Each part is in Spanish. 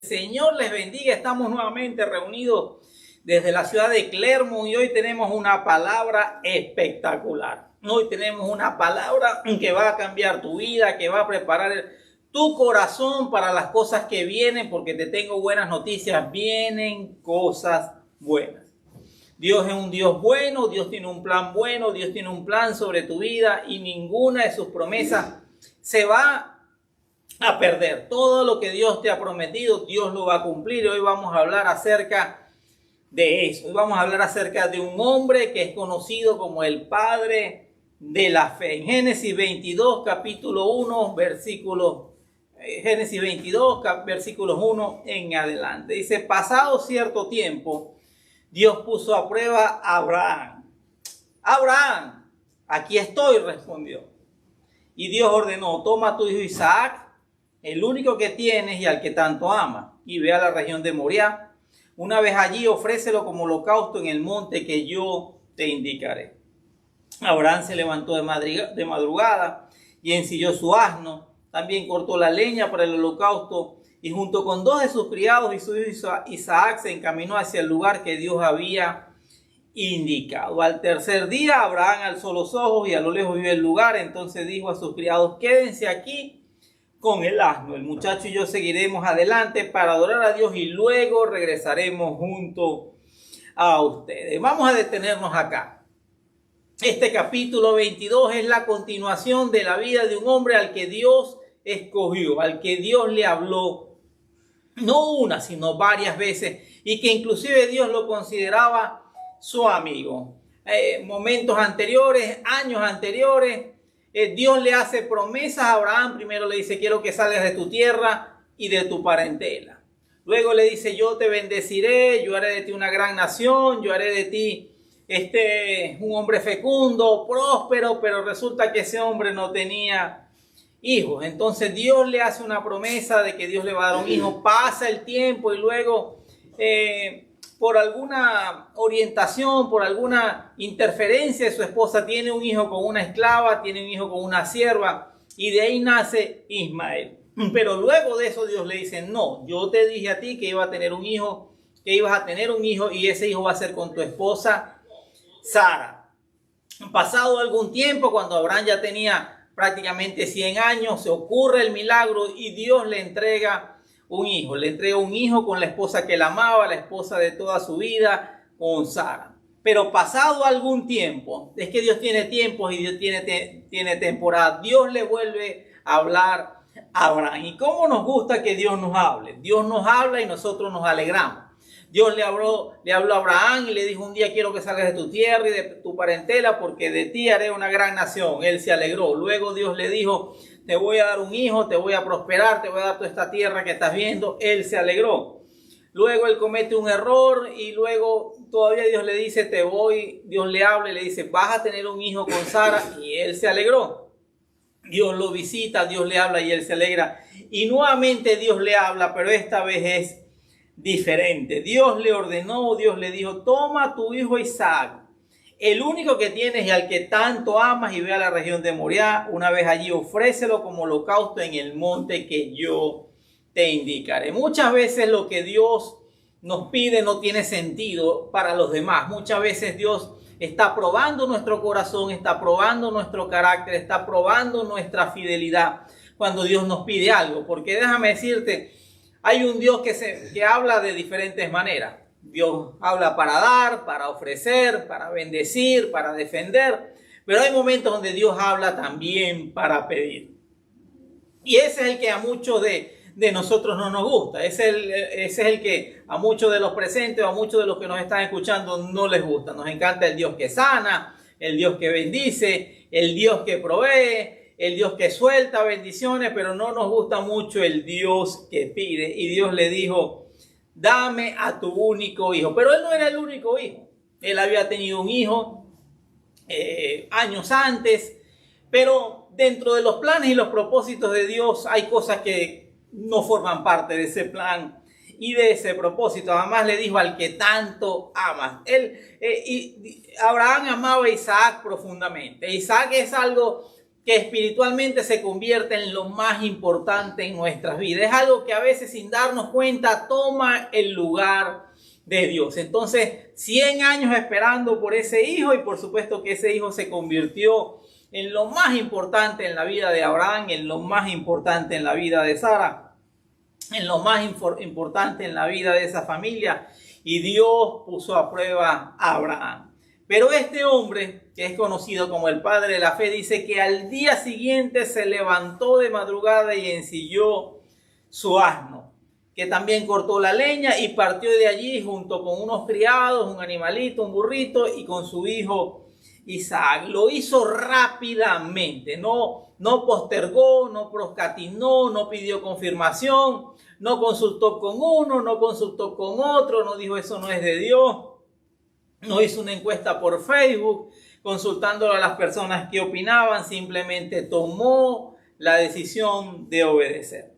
Señor les bendiga. Estamos nuevamente reunidos desde la ciudad de Clermont y hoy tenemos una palabra espectacular. Hoy tenemos una palabra que va a cambiar tu vida, que va a preparar tu corazón para las cosas que vienen, porque te tengo buenas noticias. Vienen cosas buenas. Dios es un Dios bueno, Dios tiene un plan bueno, Dios tiene un plan sobre tu vida y ninguna de sus promesas se va a perder. Todo lo que Dios te ha prometido, Dios lo va a cumplir. Hoy vamos a hablar acerca de eso. Hoy vamos a hablar acerca de un hombre que es conocido como el padre de la fe. En Génesis 22, capítulo 1, Génesis 22, versículos 1 en adelante. Dice, pasado cierto tiempo, Dios puso a prueba a Abraham. Abraham, aquí estoy, respondió. Y Dios ordenó, toma a tu hijo Isaac, el único que tienes y al que tanto amas, y ve a la región de Moriah. Una vez allí, ofrécelo como holocausto en el monte que yo te indicaré. Abraham se levantó de madrugada y ensilló su asno. También cortó la leña para el holocausto y junto con dos de sus criados y su hijo Isaac se encaminó hacia el lugar que Dios había indicado. Al tercer día, Abraham alzó los ojos y a lo lejos vio el lugar. Entonces dijo a sus criados, quédense aquí con el asno. El muchacho y yo seguiremos adelante para adorar a Dios y luego regresaremos junto a ustedes. Vamos a detenernos acá. Este capítulo 22 es la continuación de la vida de un hombre al que Dios escogió, al que Dios le habló no una, sino varias veces, y que inclusive Dios lo consideraba su amigo. Momentos anteriores, años anteriores, Dios le hace promesas a Abraham. Primero le dice, quiero que salgas de tu tierra y de tu parentela. Luego le dice, yo te bendeciré, yo haré de ti una gran nación, yo haré de ti un hombre fecundo, próspero, pero resulta que ese hombre no tenía hijos. Entonces Dios le hace una promesa de que Dios le va a dar un hijo. Pasa el tiempo y luego por alguna orientación, por alguna interferencia de su esposa, tiene un hijo con una esclava, tiene un hijo con una sierva y de ahí nace Ismael. Pero luego de eso Dios le dice, no, yo te dije a ti que iba a tener un hijo, que ibas a tener un hijo y ese hijo va a ser con tu esposa Sara. Pasado algún tiempo, cuando Abraham ya tenía prácticamente 100 años, se ocurre el milagro y Dios le entrega un hijo. Le entrega un hijo con la esposa que él amaba, la esposa de toda su vida, con Sara. Pero pasado algún tiempo, es que Dios tiene tiempos y Dios tiene temporada, Dios le vuelve a hablar a Abraham. ¿Y cómo nos gusta que Dios nos hable? Dios nos habla y nosotros nos alegramos. Dios le habló a Abraham y le dijo, un día quiero que salgas de tu tierra y de tu parentela porque de ti haré una gran nación. Él se alegró. Luego Dios le dijo, te voy a dar un hijo, te voy a prosperar, te voy a dar toda esta tierra que estás viendo. Él se alegró. Luego él comete un error y luego todavía Dios le dice, Dios le habla y le dice, vas a tener un hijo con Sara, y él se alegró. Dios lo visita, Dios le habla y él se alegra. Y nuevamente Dios le habla, pero esta vez es diferente. Dios le ordenó, Dios le dijo, toma a tu hijo Isaac, el único que tienes y al que tanto amas, y ve a la región de Moriah. Una vez allí, ofrécelo como holocausto en el monte que yo te indicaré. Muchas veces lo que Dios nos pide no tiene sentido para los demás. Muchas veces Dios está probando nuestro corazón, está probando nuestro carácter, está probando nuestra fidelidad cuando Dios nos pide algo. Porque déjame decirte, hay un Dios que habla de diferentes maneras. Dios habla para dar, para ofrecer, para bendecir, para defender. Pero hay momentos donde Dios habla también para pedir. Y ese es el que a muchos de nosotros no nos gusta. Ese es el que a muchos de los presentes o a muchos de los que nos están escuchando no les gusta. Nos encanta el Dios que sana, el Dios que bendice, el Dios que provee, el Dios que suelta bendiciones, pero no nos gusta mucho el Dios que pide. Y Dios le dijo, dame a tu único hijo. Pero él no era el único hijo. Él había tenido un hijo años antes, pero dentro de los planes y los propósitos de Dios hay cosas que no forman parte de ese plan y de ese propósito. Además le dijo, al que tanto amas. Abraham amaba a Isaac profundamente. Isaac es algo que espiritualmente se convierte en lo más importante en nuestras vidas. Es algo que a veces sin darnos cuenta toma el lugar de Dios. Entonces, 100 años esperando por ese hijo, y por supuesto que ese hijo se convirtió en lo más importante en la vida de Abraham, en lo más importante en la vida de Sara, en lo más importante en la vida de esa familia, y Dios puso a prueba a Abraham. Pero este hombre, que es conocido como el padre de la fe, dice que al día siguiente se levantó de madrugada y ensilló su asno, que también cortó la leña y partió de allí junto con unos criados, un animalito, un burrito, y con su hijo Isaac. Lo hizo rápidamente, no postergó, no procrastinó, no pidió confirmación, no consultó con uno, no consultó con otro, no dijo eso no es de Dios. No hizo una encuesta por Facebook consultándolo a las personas que opinaban, simplemente tomó la decisión de obedecer.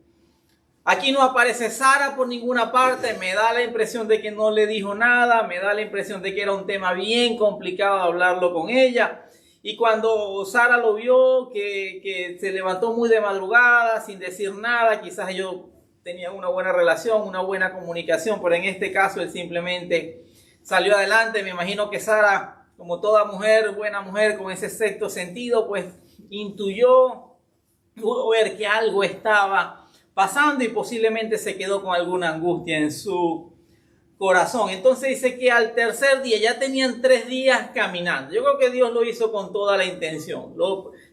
Aquí no aparece Sara por ninguna parte, me da la impresión de que no le dijo nada, me da la impresión de que era un tema bien complicado hablarlo con ella. Y cuando Sara lo vio, que se levantó muy de madrugada sin decir nada, quizás ellos tenían una buena relación, una buena comunicación, pero en este caso él simplemente salió adelante. Me imagino que Sara, como toda mujer, buena mujer, con ese sexto sentido, pues intuyó, pudo ver que algo estaba pasando y posiblemente se quedó con alguna angustia en su corazón. Entonces dice que al tercer día, ya tenían 3 días caminando. Yo creo que Dios lo hizo con toda la intención.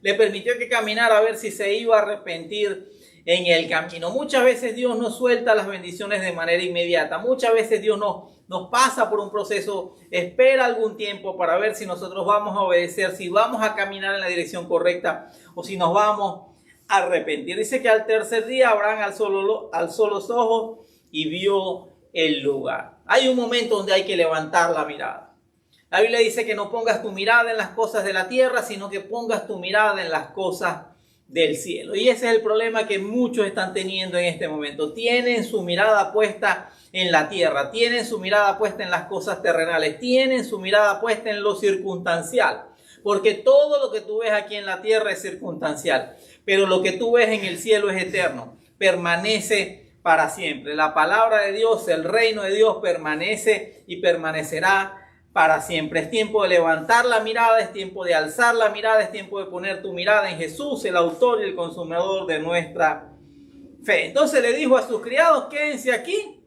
Le permitió que caminara a ver si se iba a arrepentir en el camino. Muchas veces Dios nos suelta las bendiciones de manera inmediata. Muchas veces Dios nos pasa por un proceso, espera algún tiempo para ver si nosotros vamos a obedecer, si vamos a caminar en la dirección correcta o si nos vamos a arrepentir. Dice que al tercer día Abraham alzó los ojos y vio el lugar. Hay un momento donde hay que levantar la mirada. La Biblia dice que no pongas tu mirada en las cosas de la tierra, sino que pongas tu mirada en las cosas del cielo. Y ese es el problema que muchos están teniendo en este momento. Tienen su mirada puesta en la tierra, tienen su mirada puesta en las cosas terrenales, tienen su mirada puesta en lo circunstancial, porque todo lo que tú ves aquí en la tierra es circunstancial, pero lo que tú ves en el cielo es eterno, permanece para siempre. La palabra de Dios, el reino de Dios permanece y permanecerá para siempre. Es tiempo de levantar la mirada, es tiempo de alzar la mirada, es tiempo de poner tu mirada en Jesús, el autor y el consumador de nuestra fe. Entonces le dijo a sus criados: quédense aquí,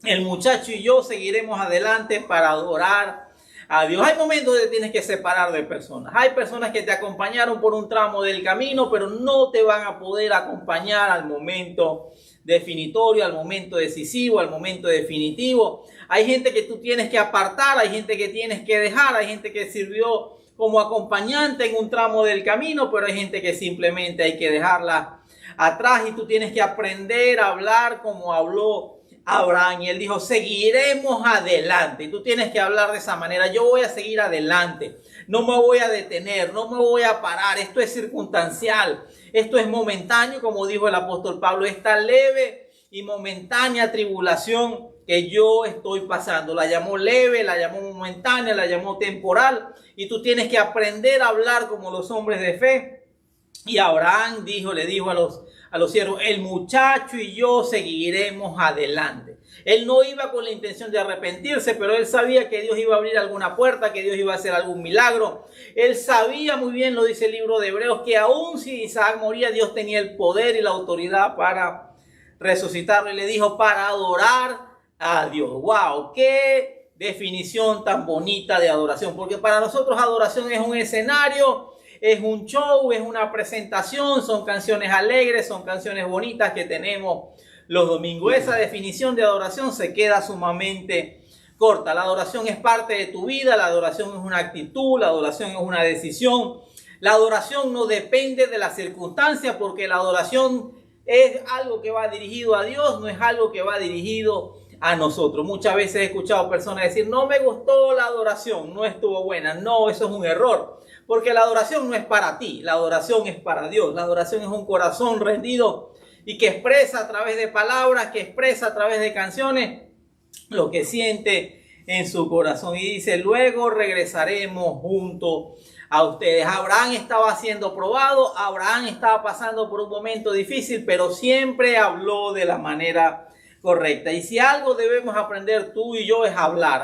el muchacho y yo seguiremos adelante para adorar a Dios. Hay momentos donde tienes que separar de personas. Hay personas que te acompañaron por un tramo del camino, pero no te van a poder acompañar al momento definitorio, al momento decisivo, al momento definitivo. Hay gente que tú tienes que apartar, hay gente que tienes que dejar, hay gente que sirvió como acompañante en un tramo del camino, pero hay gente que simplemente hay que dejarla atrás y tú tienes que aprender a hablar como habló Abraham, y él dijo: seguiremos adelante. Y tú tienes que hablar de esa manera: yo voy a seguir adelante, no me voy a detener, no me voy a parar. Esto es circunstancial, esto es momentáneo, como dijo el apóstol Pablo, esta leve y momentánea tribulación que yo estoy pasando. La llamó leve, la llamó momentánea, la llamó temporal, y tú tienes que aprender a hablar como los hombres de fe. Y Abraham le dijo a los siervos: el muchacho y yo seguiremos adelante. Él no iba con la intención de arrepentirse, pero él sabía que Dios iba a abrir alguna puerta, que Dios iba a hacer algún milagro. Él sabía muy bien, lo dice el libro de Hebreos, que aún si Isaac moría, Dios tenía el poder y la autoridad para resucitarlo. Y le dijo: para adorar a Dios. ¡Wow! ¡Qué definición tan bonita de adoración! Porque para nosotros adoración es un escenario, es un show, es una presentación, son canciones alegres, son canciones bonitas que tenemos los domingos. Esa definición de adoración se queda sumamente corta. La adoración es parte de tu vida, la adoración es una actitud, la adoración es una decisión. La adoración no depende de las circunstancias, porque la adoración es algo que va dirigido a Dios, no es algo que va dirigido a nosotros. Muchas veces he escuchado personas decir: no me gustó la adoración, no estuvo buena. No, eso es un error. Porque la adoración no es para ti, la adoración es para Dios. La adoración es un corazón rendido y que expresa a través de palabras, que expresa a través de canciones lo que siente en su corazón. Y dice: luego regresaremos junto a ustedes. Abraham estaba siendo probado, Abraham estaba pasando por un momento difícil, pero siempre habló de la manera correcta. Y si algo debemos aprender tú y yo es hablar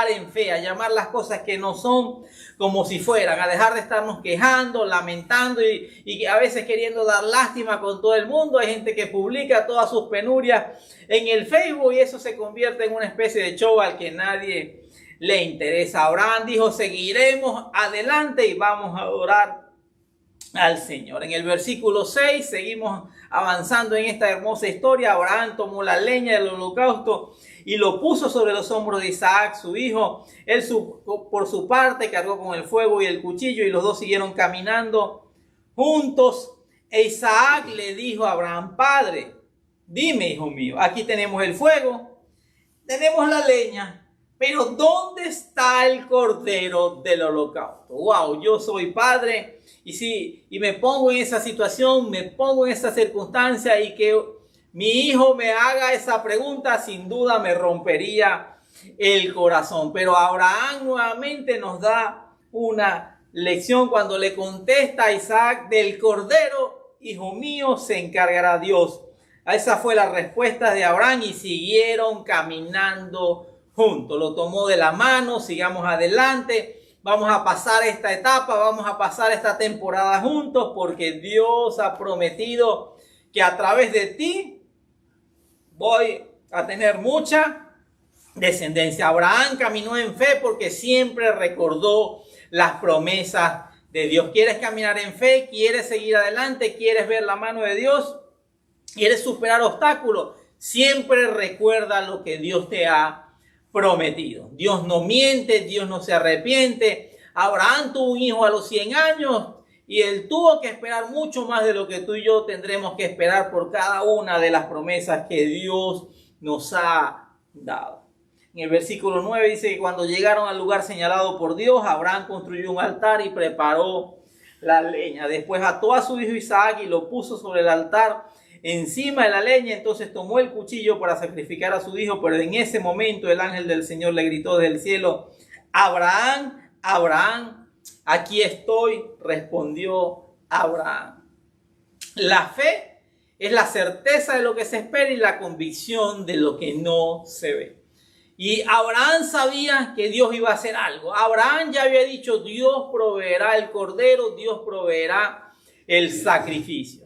en fe, a llamar las cosas que no son como si fueran, a dejar de estarnos quejando, lamentando y a veces queriendo dar lástima con todo el mundo. Hay gente que publica todas sus penurias en el Facebook y eso se convierte en una especie de show al que nadie le interesa. Abraham dijo: seguiremos adelante y vamos a adorar al Señor. En el versículo 6 seguimos avanzando en esta hermosa historia. Abraham tomó la leña del holocausto y lo puso sobre los hombros de Isaac, su hijo. Él por su parte cargó con el fuego y el cuchillo y los dos siguieron caminando juntos. E Isaac le dijo a Abraham: Padre, dime, hijo mío, aquí tenemos el fuego, tenemos la leña, pero ¿dónde está el cordero del holocausto? Wow, yo soy padre y me pongo en esa situación, me pongo en esa circunstancia y que mi hijo me haga esa pregunta, sin duda me rompería el corazón. Pero Abraham nuevamente nos da una lección cuando le contesta a Isaac: del cordero, hijo mío, se encargará Dios. Esa fue la respuesta de Abraham y siguieron caminando juntos. Lo tomó de la mano: sigamos adelante, vamos a pasar esta etapa, vamos a pasar esta temporada juntos, porque Dios ha prometido que a través de ti voy a tener mucha descendencia. Abraham caminó en fe porque siempre recordó las promesas de Dios. ¿Quieres caminar en fe? ¿Quieres seguir adelante? ¿Quieres ver la mano de Dios? ¿Quieres superar obstáculos? Siempre recuerda lo que Dios te ha prometido. Dios no miente, Dios no se arrepiente. Abraham tuvo un hijo a los 100 años y él tuvo que esperar mucho más de lo que tú y yo tendremos que esperar por cada una de las promesas que Dios nos ha dado. En el versículo 9 dice que cuando llegaron al lugar señalado por Dios, Abraham construyó un altar y preparó la leña. Después ató a su hijo Isaac y lo puso sobre el altar encima de la leña. Entonces tomó el cuchillo para sacrificar a su hijo, pero en ese momento el ángel del Señor le gritó desde el cielo: Abraham, Abraham. Aquí estoy, respondió Abraham. La fe es la certeza de lo que se espera y la convicción de lo que no se ve. Y Abraham sabía que Dios iba a hacer algo. Abraham ya había dicho: Dios proveerá el cordero, Dios proveerá el sacrificio.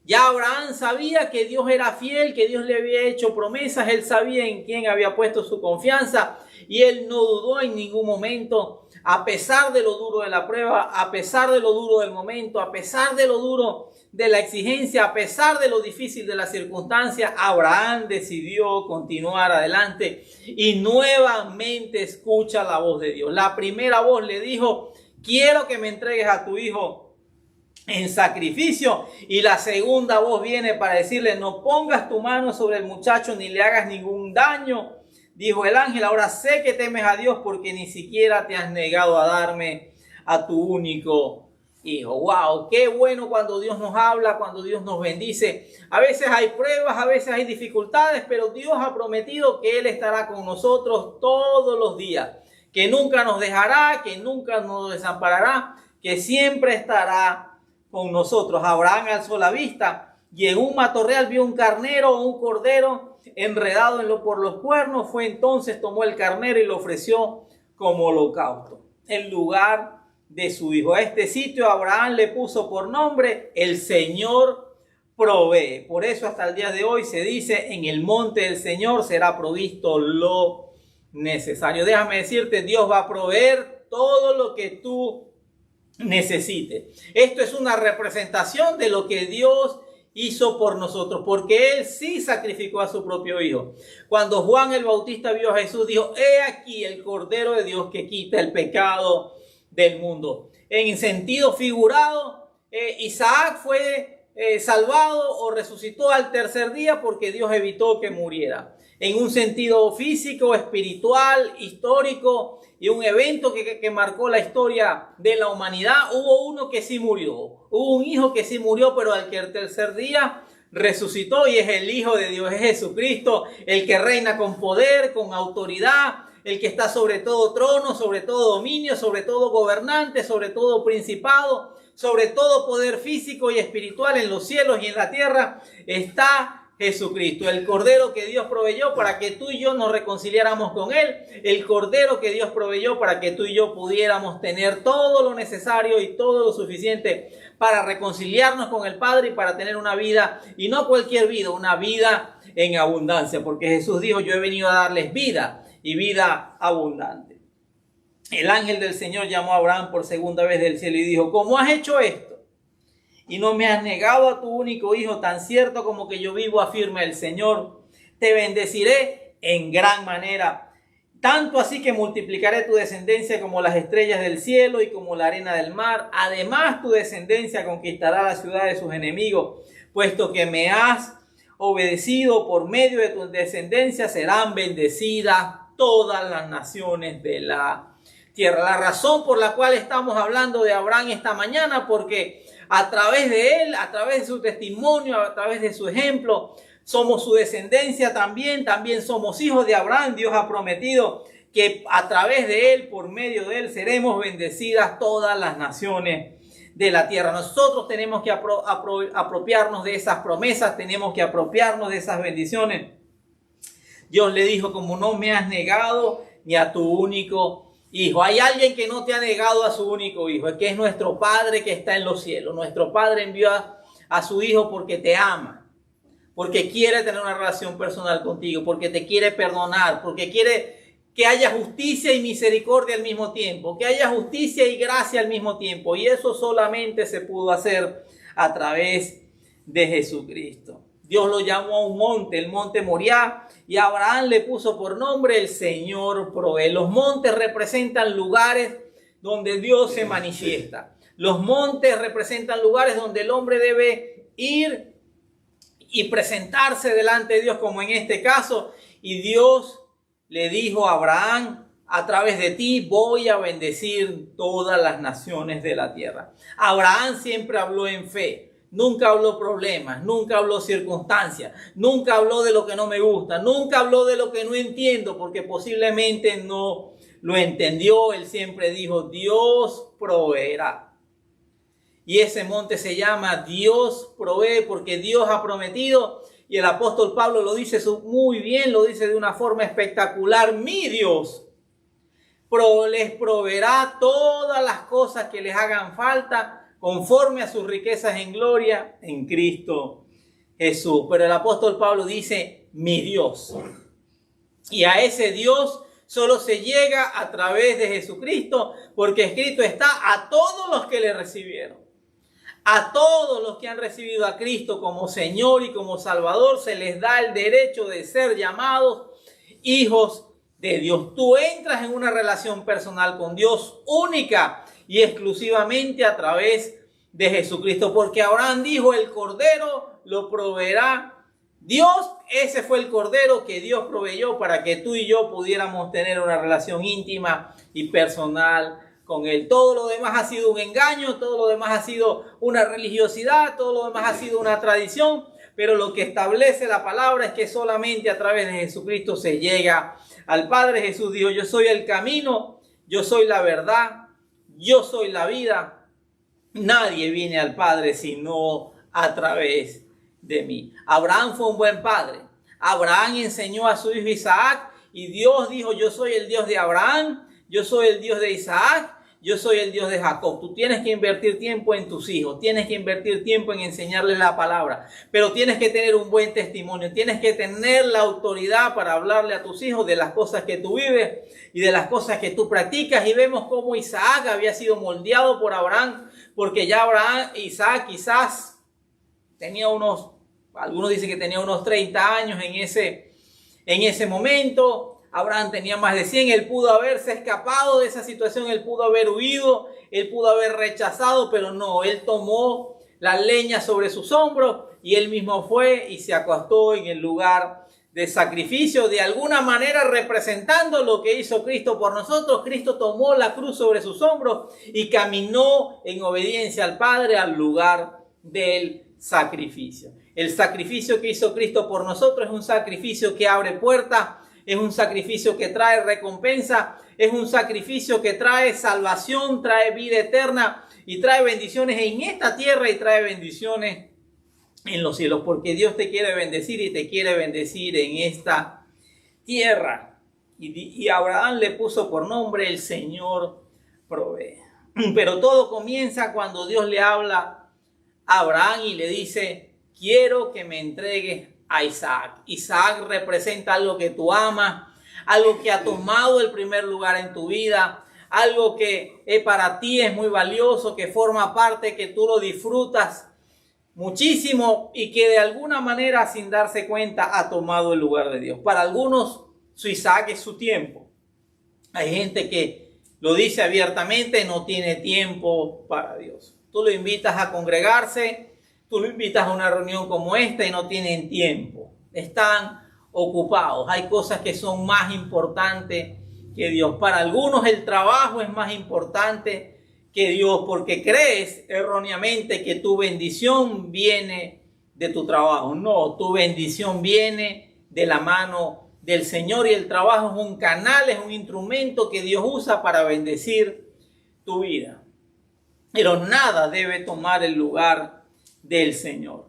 Ya Abraham sabía que Dios era fiel, que Dios le había hecho promesas. Él sabía en quién había puesto su confianza y él no dudó en ningún momento, a pesar de lo duro de la prueba, a pesar de lo duro del momento, a pesar de lo duro de la exigencia, a pesar de lo difícil de la circunstancia. Abraham decidió continuar adelante y nuevamente escucha la voz de Dios. La primera voz le dijo: quiero que me entregues a tu hijo en sacrificio. Y la segunda voz viene para decirle: no pongas tu mano sobre el muchacho ni le hagas ningún daño. Dijo el ángel: ahora sé que temes a Dios porque ni siquiera te has negado a darme a tu único hijo. Wow, qué bueno cuando Dios nos habla, cuando Dios nos bendice. A veces hay pruebas, a veces hay dificultades, pero Dios ha prometido que Él estará con nosotros todos los días, que nunca nos dejará, que nunca nos desamparará, que siempre estará con nosotros. Abraham alzó la vista y en un matorral vio un carnero o un cordero enredado por los cuernos. Fue entonces, tomó el carnero y lo ofreció como holocausto en lugar de su hijo. A este sitio Abraham le puso por nombre: el Señor provee. Por eso hasta el día de hoy se dice: en el monte del Señor será provisto lo necesario. Déjame decirte, Dios va a proveer todo lo que tú necesites. Esto es una representación de lo que Dios hizo por nosotros, porque Él sí sacrificó a su propio hijo. Cuando Juan el Bautista vio a Jesús, dijo: he aquí el Cordero de Dios que quita el pecado del mundo. En sentido figurado, Isaac fue salvado o resucitó al tercer día porque Dios evitó que muriera. En un sentido físico, espiritual, histórico y un evento que marcó la historia de la humanidad, hubo uno que sí murió. Hubo un hijo que sí murió, pero al que el tercer día resucitó, y es el Hijo de Dios, es Jesucristo, el que reina con poder, con autoridad, el que está sobre todo trono, sobre todo dominio, sobre todo gobernante, sobre todo principado, sobre todo poder físico y espiritual en los cielos y en la tierra, está Jesucristo, el Cordero que Dios proveyó para que tú y yo nos reconciliáramos con Él, el Cordero que Dios proveyó para que tú y yo pudiéramos tener todo lo necesario y todo lo suficiente para reconciliarnos con el Padre y para tener una vida, y no cualquier vida, una vida en abundancia, porque Jesús dijo: yo he venido a darles vida y vida abundante. El ángel del Señor llamó a Abraham por segunda vez del cielo y dijo: ¿cómo has hecho esto? Y no me has negado a tu único hijo, tan cierto como que yo vivo, afirma el Señor. Te bendeciré en gran manera, tanto así que multiplicaré tu descendencia como las estrellas del cielo y como la arena del mar. Además, tu descendencia conquistará la ciudad de sus enemigos, puesto que me has obedecido. Por medio de tu descendencia serán bendecidas todas las naciones de la tierra. La razón por la cual estamos hablando de Abraham esta mañana, porque a través de él, a través de su testimonio, a través de su ejemplo, somos su descendencia también somos hijos de Abraham. Dios ha prometido que a través de él, por medio de él, seremos bendecidas todas las naciones de la tierra. Nosotros tenemos que apropiarnos de esas promesas, tenemos que apropiarnos de esas bendiciones. Dios le dijo: como no me has negado ni a tu único hijo. Hay alguien que no te ha negado a su único hijo, es que es nuestro Padre que está en los cielos. Nuestro Padre envió a su Hijo porque te ama, porque quiere tener una relación personal contigo, porque te quiere perdonar, porque quiere que haya justicia y misericordia al mismo tiempo, que haya justicia y gracia al mismo tiempo. Y eso solamente se pudo hacer a través de Jesucristo. Dios lo llamó a un monte, el monte Moriah, y Abraham le puso por nombre: el Señor provee. Los montes representan lugares donde Dios se manifiesta. Los montes representan lugares donde el hombre debe ir y presentarse delante de Dios, como en este caso. Y Dios le dijo a Abraham: a través de ti voy a bendecir todas las naciones de la tierra. Abraham siempre habló en fe. Nunca habló problemas, nunca habló circunstancias, nunca habló de lo que no me gusta, nunca habló de lo que no entiendo, porque posiblemente no lo entendió. Él siempre dijo: Dios proveerá. Y ese monte se llama Dios provee, porque Dios ha prometido. Y el apóstol Pablo lo dice muy bien, lo dice de una forma espectacular: mi Dios les proveerá todas las cosas que les hagan falta, conforme a sus riquezas en gloria en Cristo Jesús. Pero el apóstol Pablo dice: mi Dios. Y a ese Dios solo se llega a través de Jesucristo, porque escrito está: a todos los que le recibieron, a todos los que han recibido a Cristo como Señor y como Salvador, se les da el derecho de ser llamados hijos de Dios. Tú entras en una relación personal con Dios única y exclusivamente a través de Jesucristo, porque Abraham dijo: el Cordero lo proveerá Dios. Ese fue el Cordero que Dios proveyó para que tú y yo pudiéramos tener una relación íntima y personal con Él. Todo lo demás ha sido un engaño, todo lo demás ha sido una religiosidad, todo lo demás ha sido una tradición, pero lo que establece la palabra es que solamente a través de Jesucristo se llega al Padre. Jesús dijo: yo soy el camino, yo soy la verdad, yo soy la vida. Nadie viene al Padre sino a través de mí. Abraham fue un buen padre. Abraham enseñó a su hijo Isaac y Dios dijo: yo soy el Dios de Abraham, yo soy el Dios de Isaac, yo soy el Dios de Jacob. Tú tienes que invertir tiempo en tus hijos, tienes que invertir tiempo en enseñarles la palabra, pero tienes que tener un buen testimonio, tienes que tener la autoridad para hablarle a tus hijos de las cosas que tú vives y de las cosas que tú practicas. Y vemos cómo Isaac había sido moldeado por Abraham, porque ya Isaac quizás tenía algunos dicen que tenía unos 30 años en ese momento. Abraham tenía más de 100, él pudo haberse escapado de esa situación, él pudo haber huido, él pudo haber rechazado, pero no, él tomó la leña sobre sus hombros y él mismo fue y se acostó en el lugar de sacrificio, de alguna manera representando lo que hizo Cristo por nosotros. Cristo tomó la cruz sobre sus hombros y caminó en obediencia al Padre al lugar del sacrificio. El sacrificio que hizo Cristo por nosotros es un sacrificio que abre puertas es un sacrificio que trae recompensa, es un sacrificio que trae salvación, trae vida eterna y trae bendiciones en esta tierra y trae bendiciones en los cielos, porque Dios te quiere bendecir y te quiere bendecir en esta tierra. Y Abraham le puso por nombre: el Señor provee. Pero todo comienza cuando Dios le habla a Abraham y le dice: quiero que me entregues a Isaac. Isaac representa algo que tú amas, algo que ha tomado el primer lugar en tu vida, algo que para ti es muy valioso, que forma parte, que tú lo disfrutas muchísimo y que de alguna manera, sin darse cuenta, ha tomado el lugar de Dios. Para algunos, su Isaac es su tiempo. Hay gente que lo dice abiertamente: no tiene tiempo para Dios. Tú lo invitas a congregarse, tú lo invitas a una reunión como esta y no tienen tiempo. Están ocupados. Hay cosas que son más importantes que Dios. Para algunos el trabajo es más importante que Dios, porque crees erróneamente que tu bendición viene de tu trabajo. No, tu bendición viene de la mano del Señor, y el trabajo es un canal, es un instrumento que Dios usa para bendecir tu vida. Pero nada debe tomar el lugar del Señor.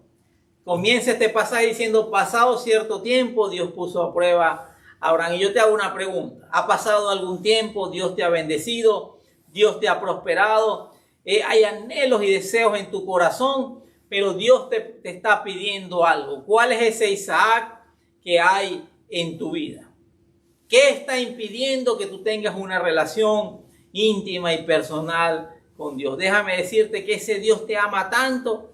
Comienza este pasaje diciendo: pasado cierto tiempo, Dios puso a prueba a Abraham. Y yo te hago una pregunta: ¿ha pasado algún tiempo? ¿Dios te ha bendecido? ¿Dios te ha prosperado? Hay anhelos y deseos en tu corazón, pero Dios te está pidiendo algo. ¿Cuál es ese Isaac que hay en tu vida? ¿Qué está impidiendo que tú tengas una relación íntima y personal con Dios? Déjame decirte que ese Dios te ama tanto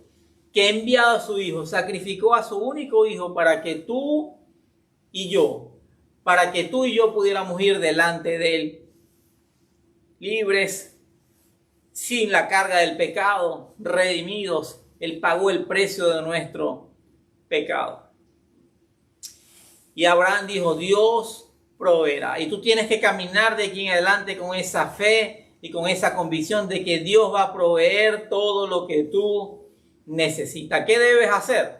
que ha enviado a su Hijo, sacrificó a su único Hijo para que tú y yo pudiéramos ir delante de Él libres, sin la carga del pecado, redimidos. Él pagó el precio de nuestro pecado. Y Abraham dijo: Dios proveerá. Y tú tienes que caminar de aquí en adelante con esa fe y con esa convicción de que Dios va a proveer todo lo que tú necesitas. ¿Qué debes hacer?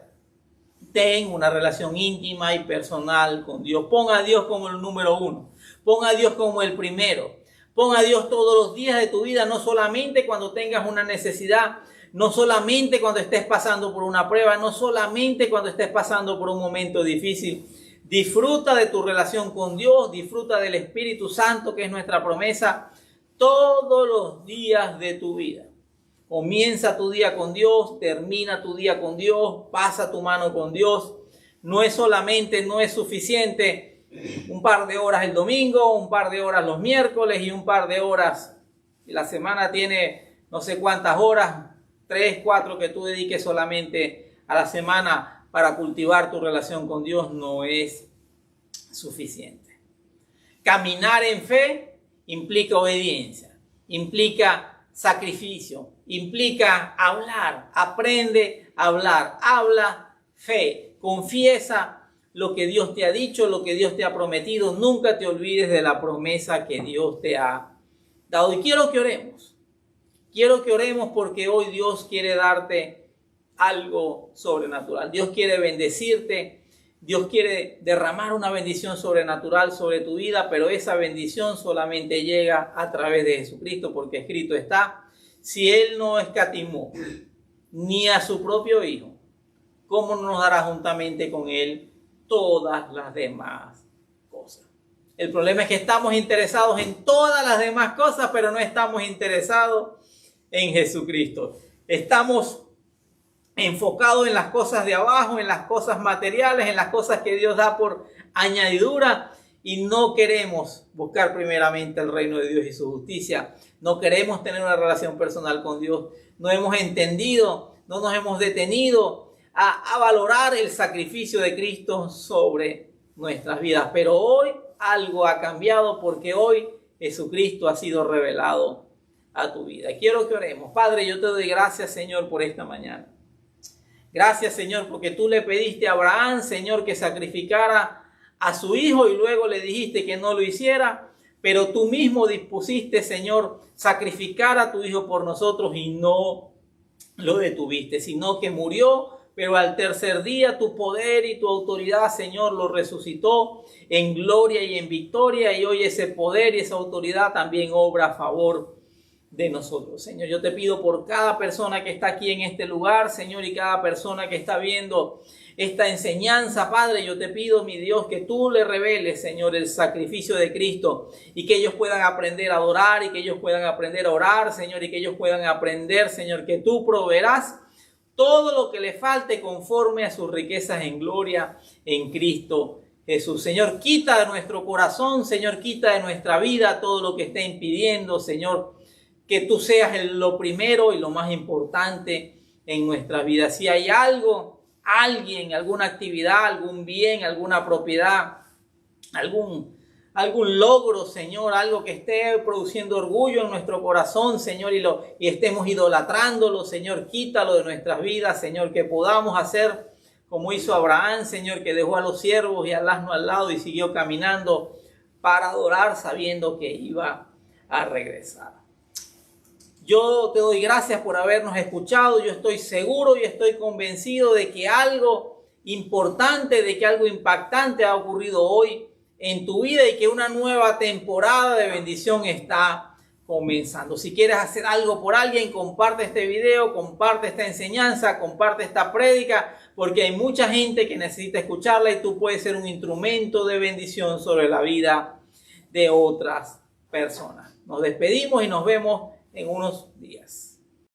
Ten una relación íntima y personal con Dios. Pon a Dios como el número uno. Pon a Dios como el primero. Pon a Dios todos los días de tu vida, no solamente cuando tengas una necesidad, no solamente cuando estés pasando por una prueba, no solamente cuando estés pasando por un momento difícil. Disfruta de tu relación con Dios, disfruta del Espíritu Santo, que es nuestra promesa, todos los días de tu vida. Comienza tu día con Dios, termina tu día con Dios, pasa tu mano con Dios. No es suficiente un par de horas el domingo, un par de horas los miércoles y un par de horas. La semana tiene no sé cuántas horas, 3, 4 que tú dediques solamente a la semana para cultivar tu relación con Dios no es suficiente. Caminar en fe implica obediencia, implica sacrificio, implica hablar. Aprende a hablar, habla fe, confiesa lo que Dios te ha dicho, lo que Dios te ha prometido. Nunca te olvides de la promesa que Dios te ha dado. Y quiero que oremos. Quiero que oremos porque hoy Dios quiere darte algo sobrenatural. Dios quiere bendecirte. Dios quiere derramar una bendición sobrenatural sobre tu vida, pero esa bendición solamente llega a través de Jesucristo, porque escrito está: si Él no escatimó ni a su propio Hijo, ¿cómo no nos dará juntamente con Él todas las demás cosas? El problema es que estamos interesados en todas las demás cosas, pero no estamos interesados en Jesucristo. Estamos enfocados en las cosas de abajo, en las cosas materiales, en las cosas que Dios da por añadidura, y no queremos buscar primeramente el reino de Dios y su justicia. No queremos tener una relación personal con Dios. No hemos entendido, no nos hemos detenido a valorar el sacrificio de Cristo sobre nuestras vidas. Pero hoy algo ha cambiado, porque hoy Jesucristo ha sido revelado a tu vida. Quiero que oremos. Padre, yo te doy gracias, Señor, por esta mañana. Gracias, Señor, porque tú le pediste a Abraham, Señor, que sacrificara a su hijo, y luego le dijiste que no lo hiciera, pero tú mismo dispusiste, Señor, sacrificar a tu hijo por nosotros, y no lo detuviste, sino que murió, pero al tercer día tu poder y tu autoridad, Señor, lo resucitó en gloria y en victoria, y hoy ese poder y esa autoridad también obra a favor de nosotros. Señor, yo te pido por cada persona que está aquí en este lugar, Señor, y cada persona que está viendo esta enseñanza, Padre, yo te pido, mi Dios, que tú le reveles, Señor, el sacrificio de Cristo, y que ellos puedan aprender a adorar, y que ellos puedan aprender a orar, Señor, y que ellos puedan aprender, Señor, que tú proveerás todo lo que le falte conforme a sus riquezas en gloria en Cristo Jesús. Señor, quita de nuestro corazón, Señor, quita de nuestra vida todo lo que esté impidiendo, Señor, que tú seas lo primero y lo más importante en nuestra vida. Si hay algo, alguien, alguna actividad, algún bien, alguna propiedad, algún logro, Señor, algo que esté produciendo orgullo en nuestro corazón, Señor, y estemos idolatrándolo, Señor, quítalo de nuestras vidas, Señor, que podamos hacer como hizo Abraham, Señor, que dejó a los siervos y al asno al lado y siguió caminando para adorar sabiendo que iba a regresar. Yo te doy gracias por habernos escuchado. Yo estoy seguro y estoy convencido de que algo importante, de que algo impactante ha ocurrido hoy en tu vida y que una nueva temporada de bendición está comenzando. Si quieres hacer algo por alguien, comparte este video, comparte esta enseñanza, comparte esta prédica, porque hay mucha gente que necesita escucharla y tú puedes ser un instrumento de bendición sobre la vida de otras personas. Nos despedimos y nos vemos en unos días.